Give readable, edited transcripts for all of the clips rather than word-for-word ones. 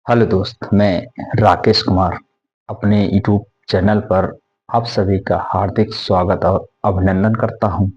Hello दोस्त, मैं राकेश कुमार अपने यूट्यूब चैनल पर आप सभी का हार्दिक स्वागत और अभिनंदन करता हूं।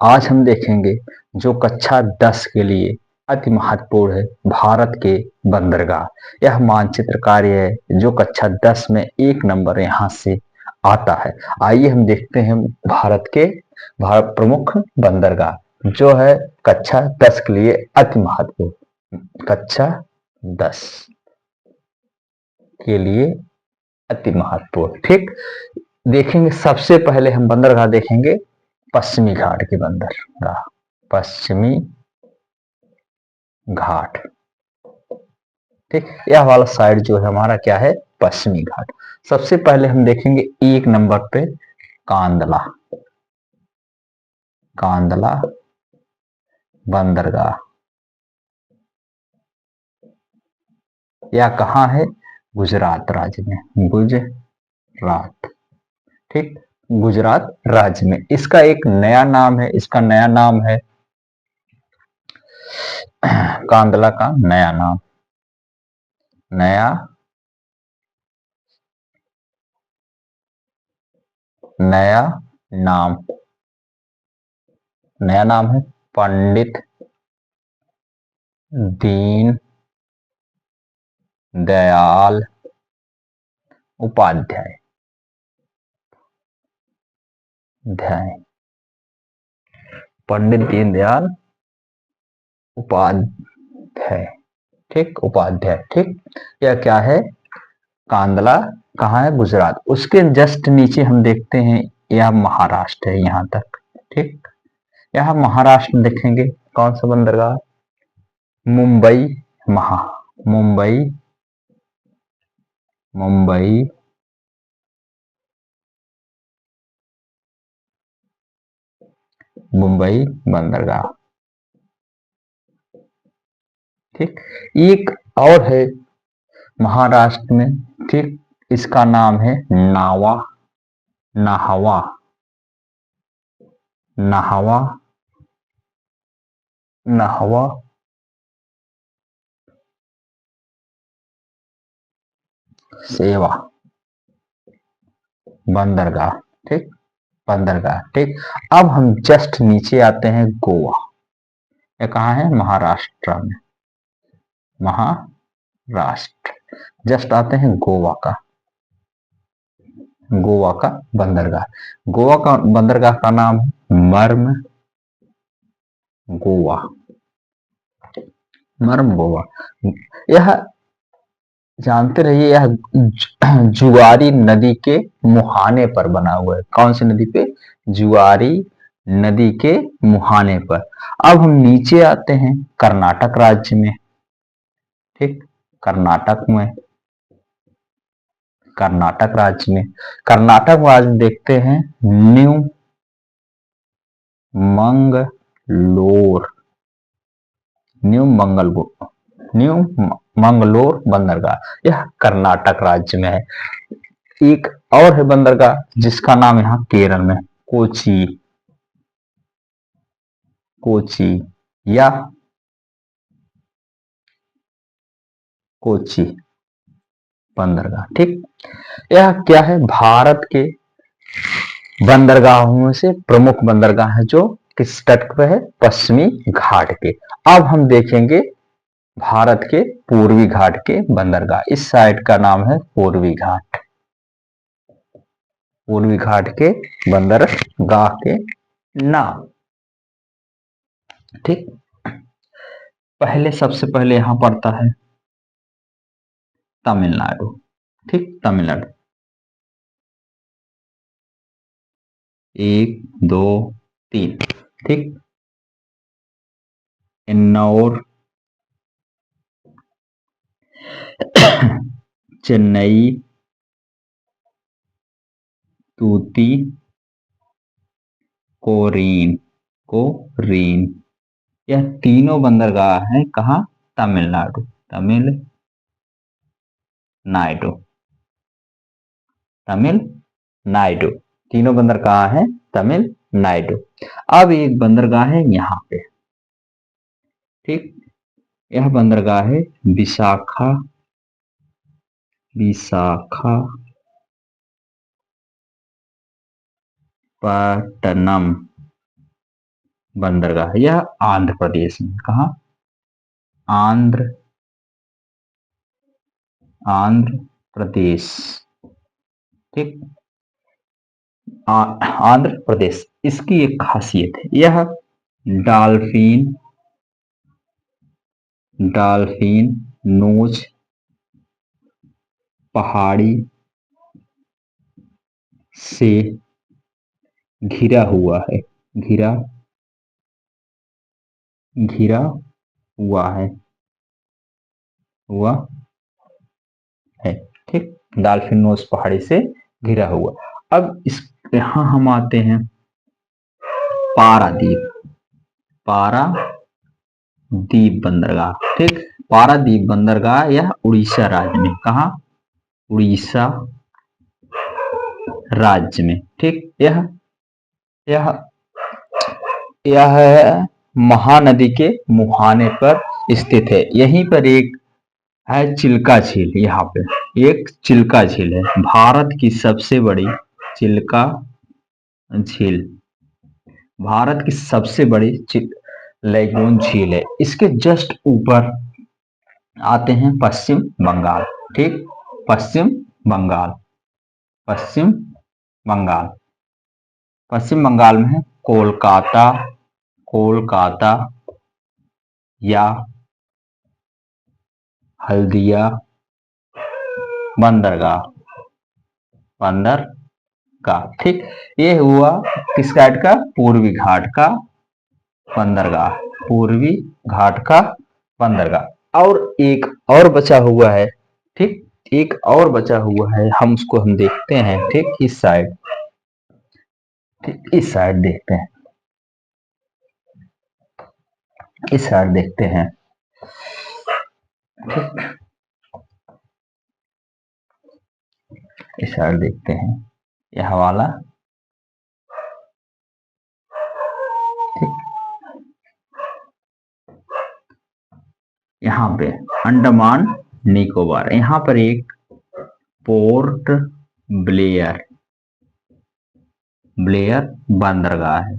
आज हम देखेंगे जो कक्षा 10 के लिए अति महत्वपूर्ण है, भारत के बंदरगाह। यह मानचित्र कार्य है जो कक्षा 10 में 1 नंबर यहां से आता है। आइए हम देखते हैं भारत प्रमुख बंदरगाह जो है कक्षा 10 के लिए अति महत्वपूर्ण। कक्षा 10 के लिए अति महत्वपूर्ण। ठीक, देखेंगे सबसे पहले हम बंदरगाह देखेंगे पश्चिमी घाट के बंदरगाह। पश्चिमी घाट, ठीक, यह वाला साइड जो है हमारा क्या है, पश्चिमी घाट। सबसे पहले हम देखेंगे 1 नंबर पे कांदला। कांदला बंदरगाह यह कहाँ है, गुजरात राज्य में। गुजरात, ठीक, गुजरात राज्य में। इसका एक नया नाम है, इसका नया नाम है कांदला का नया नाम। नया नया नाम नया नाम है पंडित दीन दयाल उपाध्याय। पंडित दीनदयाल उपाध्याय, ठीक, उपाध्याय, ठीक। यह क्या है, कांदला कहाँ है, गुजरात। उसके जस्ट नीचे हम देखते हैं यह महाराष्ट्र है, यहां तक, ठीक। यह महाराष्ट्र में देखेंगे कौन सा बंदरगाह, मुंबई महा मुंबई मुंबई मुंबई बंदरगाह, ठीक। एक और है महाराष्ट्र में, ठीक, इसका नाम है नावा नाहवा नाहवा नाहवा सेवा बंदरगाह, ठीक, बंदरगाह, ठीक। अब हम जस्ट नीचे आते हैं गोवा। ये कहाँ है, महाराष्ट्र में। महाराष्ट्र, जस्ट आते हैं गोवा का बंदरगाह। गोवा का बंदरगाह का नाम है मर्म गोवा। मर्म गोवा। यह जानते रहिए, यह जुआरी नदी के मुहाने पर बना हुआ है। कौन सी नदी पे, जुआरी नदी के मुहाने पर। अब हम नीचे आते हैं कर्नाटक राज्य में, ठीक, कर्नाटक राज्य में देखते हैं new Mangalore new Mangalore new Mangalore बंदरगाह। यह कर्नाटक राज्य में है। एक और है बंदरगाह जिसका नाम यहाँ केरल में, कोची या कोची बंदरगाह, ठीक। यह क्या है, भारत के बंदरगाहों में से प्रमुख बंदरगाह है जो किस तट पे है, पश्चिमी घाट के। अब हम देखेंगे भारत के पूर्वी घाट के बंदरगाह। इस साइड का नाम है पूर्वी घाट। पूर्वी घाट के बंदरगाह के नाम, ठीक। सबसे पहले यहां पड़ता है तमिलनाडु, ठीक, तमिलनाडु। 1 2 3, ठीक। इन्नौर, चेन्नई, तूती, कोरीन। यह तीनों बंदरगाह हैं कहाँ, तमिलनाडु। तीनों बंदरगाह हैं तमिलनाडु। अब एक बंदरगाह है यहाँ पे, ठीक। यह बंदरगाह है विशाखापट्टनम बंदरगाह, यह आंध्र प्रदेश में, कहा, आंध्र आंध्र प्रदेश, ठीक, आंध्र प्रदेश। इसकी एक खासियत है, यह डॉल्फिन डॉल्फिन नोज पहाड़ी से घिरा हुआ है, घिरा हुआ है, ठीक, डॉल्फिन नोज पहाड़ी से घिरा हुआ। अब इस यहां हम आते हैं पारादीप बंदरगाह, ठीक, पारादीप बंदरगाह, यह उड़ीसा राज्य में, कहा, उड़ीसा राज्य में, ठीक, यह यह महानदी के मुहाने पर स्थित है। यहीं पर एक है चिल्का झील, यहाँ पे एक चिल्का झील है, भारत की सबसे बड़ी चिल्का झील, भारत की सबसे बड़ी लैगून झील है। इसके जस्ट ऊपर आते हैं पश्चिम बंगाल, ठीक, पश्चिम बंगाल में है कोलकाता या हल्दिया बंदरगाह, ठीक, ये हुआ किस घाट का, पूर्वी घाट का बंदरगाह। और एक और बचा हुआ है, ठीक, एक और बचा हुआ है, हम देखते हैं, ठीक, इस साइड, देखते हैं, इस साइड देखते हैं, ठीक, इस साइड देखते हैं, यह वाला, ठीक, यहाँ पे अंडमान निकोबार, यहाँ पर एक पोर्ट ब्लेयर बंदरगाह है,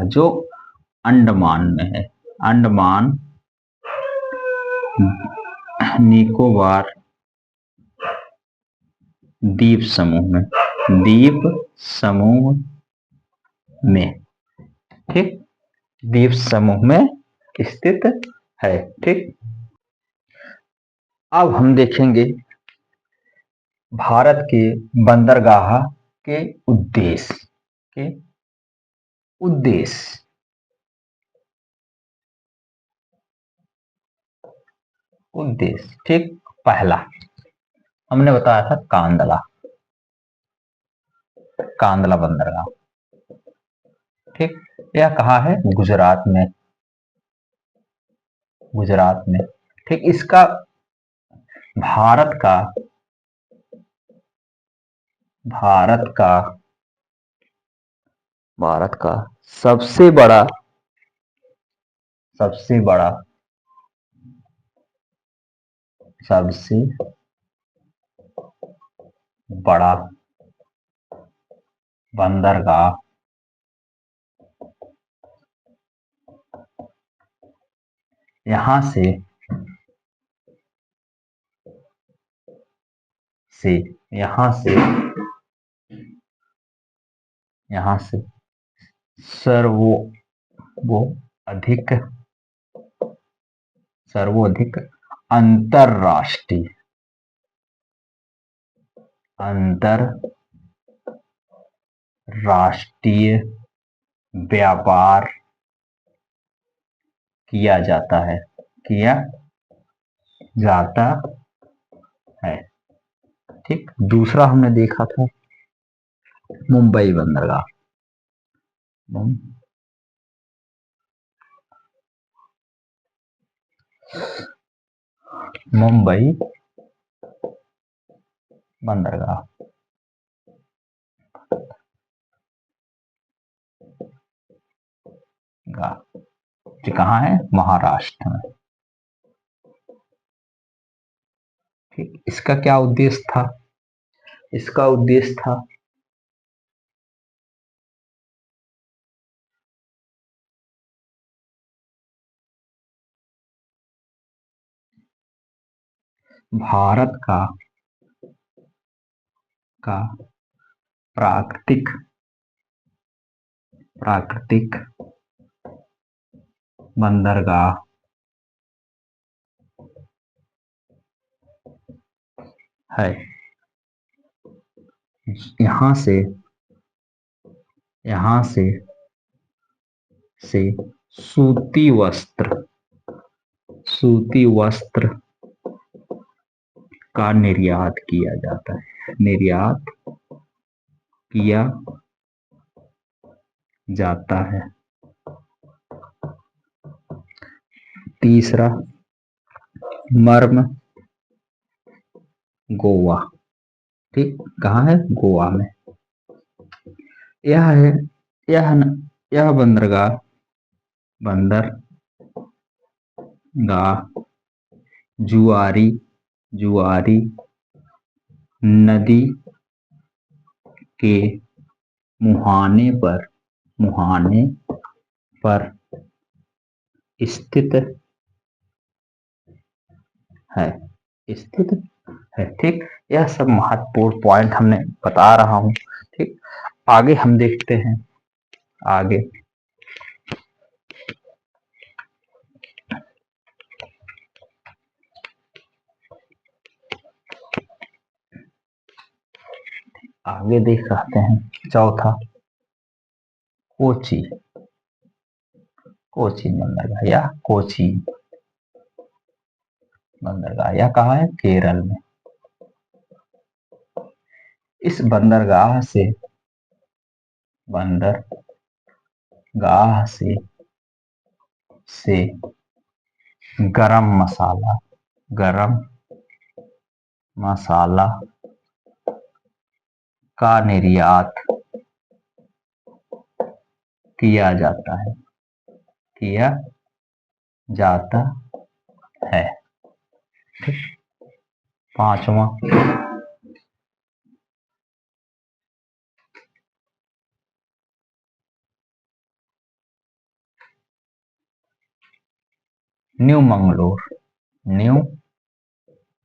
जो अंडमान में है, अंडमान निकोबार द्वीप समूह में, ठीक, द्वीप समूह में स्थित है, ठीक। अब हम देखेंगे भारत के बंदरगाह के उद्देश्य, ठीक, पहला हमने बताया था कांदला बंदरगाह, ठीक, यह कहाँ है, गुजरात में, ठीक, इसका भारत का सबसे बड़ा बंदरगाह यहां से सर्वोधिक अंतरराष्ट्रीय व्यापार किया जाता है, ठीक। दूसरा हमने देखा था मुंबई बंदरगाह, मुंबई बंदरगाह, कहाँ है, महाराष्ट्र में, ठीक, इसका क्या उद्देश्य था? इसका उद्देश्य था भारत का प्राकृतिक प्राकृतिक बंदरगाह है। यहाँ से यहाँ से सूती वस्त्र का निर्यात किया जाता है, निर्यात किया जाता है। तीसरा, मर्म गोवा। ठीक, कहाँ है? गोवा में। यह है यह न, यह बंदरगाह जुआरी जुआरी नदी के मुहाने पर स्थित है स्थित है। ठीक, यह सब महत्वपूर्ण पॉइंट हमने बता रहा हूं। ठीक, आगे हम देखते हैं। आगे आगे देख सकते हैं। चौथा, कोची कोची बंदरगाह या कोची बंदरगाह, यह कहाँ है? केरल में। इस बंदरगाह से गरम मसाला का निर्यात किया जाता है। पांचवा, न्यू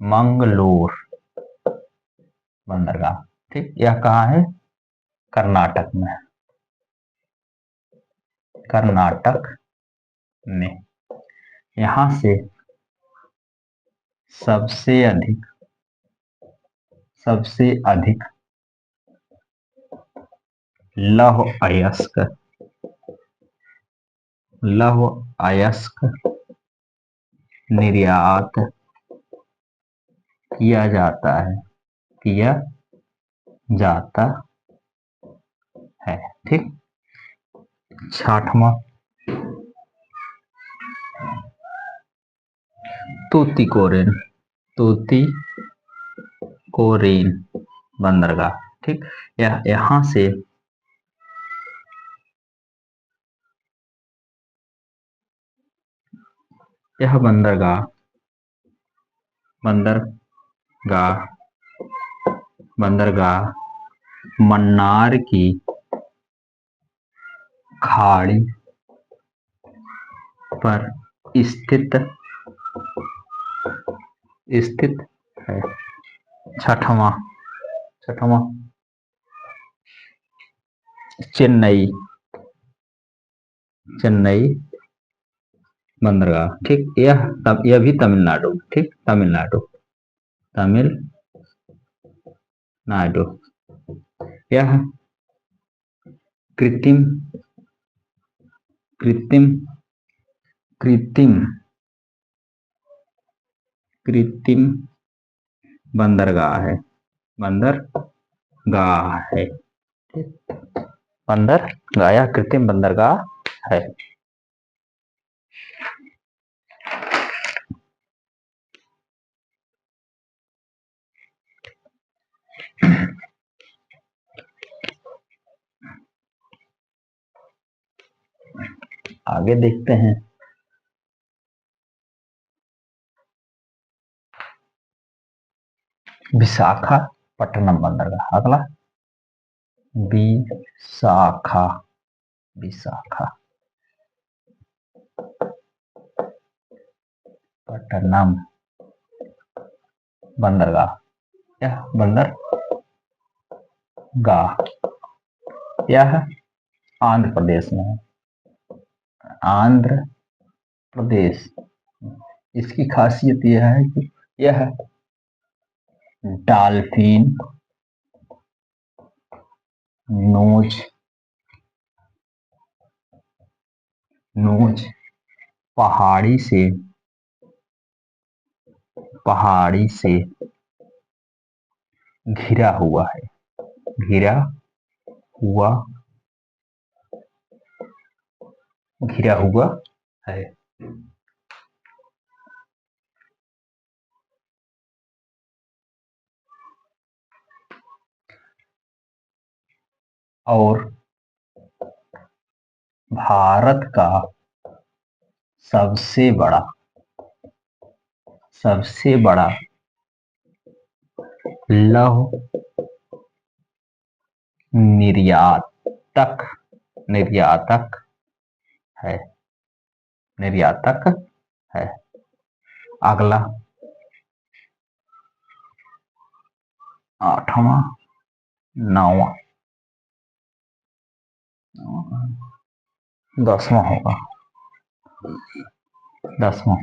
मंगलोर बंदरगाह। ठीक, यह कहाँ है? कर्नाटक में। यहाँ से सबसे अधिक लौह अयस्क निर्यात किया जाता है। ठीक, छठवां, तूतीकोरिन बंदरगाह। ठीक, यहाँ से यह बंदरगाह मन्नार की खाड़ी पर स्थित है। छठवां, चेन्नई बंदरगाह। ठीक, यह भी तमिलनाडु। ठीक, तमिलनाडु। यह कृत्रिम कृत्रिम कृत्रिम बंदरगाह है। बंदरगाह या कृत्रिम बंदरगाह है। आगे देखते हैं। विशाखापट्टनम बंदरगाह। अगला विशाखा, विशाखा पट्टनम बंदरगाह, यह बंदरगाह यह आंध्र प्रदेश में है, आंध्र प्रदेश। इसकी खासियत यह है कि यह डॉल्फिन नोज पहाड़ी से घिरा हुआ है, घिरा हुआ है। और भारत का सबसे बड़ा लौह निर्यातक है। अगला 8वां 9वां 10वां होगा, 10वां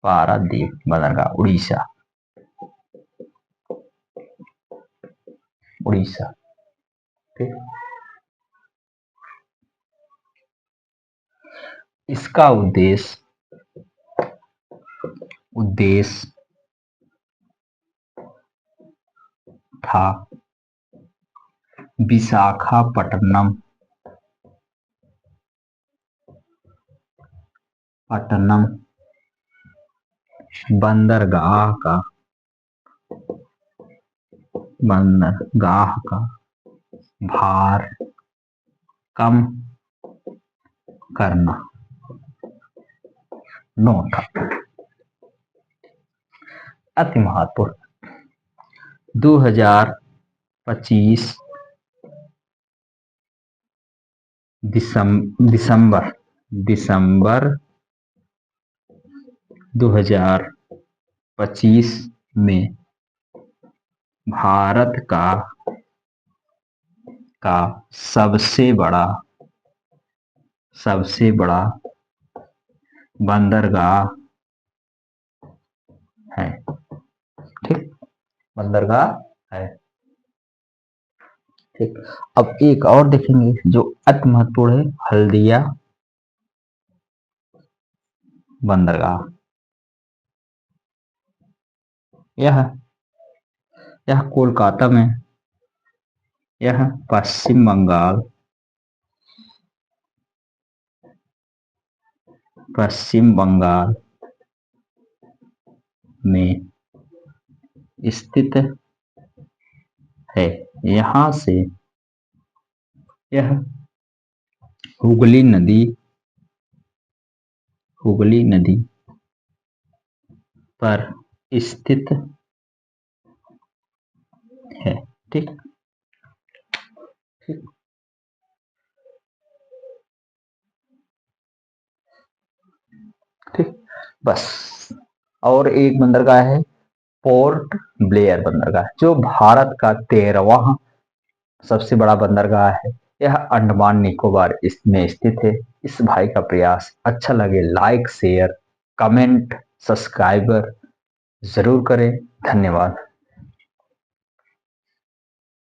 पारादीप बंदरगाह, उड़ीसा। ठीक, इसका उद्देश्य था विशाखापट्टनम बंदरगाह का भार कम करना। नोट, अति महत्वपूर्ण, 2025 दिसंबर 2025 में भारत का सबसे बड़ा बंदरगाह है। ठीक, बंदरगाह है। ठीक, अब एक और देखेंगे जो अति महत्वपूर्ण है, हल्दिया बंदरगाह। यह कोलकाता में, यह पश्चिम बंगाल में स्थित है। यहाँ से यह हुगली नदी पर स्थित है। ठीक, बस। और एक बंदरगाह है पोर्ट ब्लेयर बंदरगाह, जो भारत का 13वां सबसे बड़ा बंदरगाह है। यह अंडमान निकोबार में स्थित है। इस भाई का प्रयास अच्छा लगे लाइक, शेयर, कमेंट, सब्सक्राइबर जरूर करें। धन्यवाद।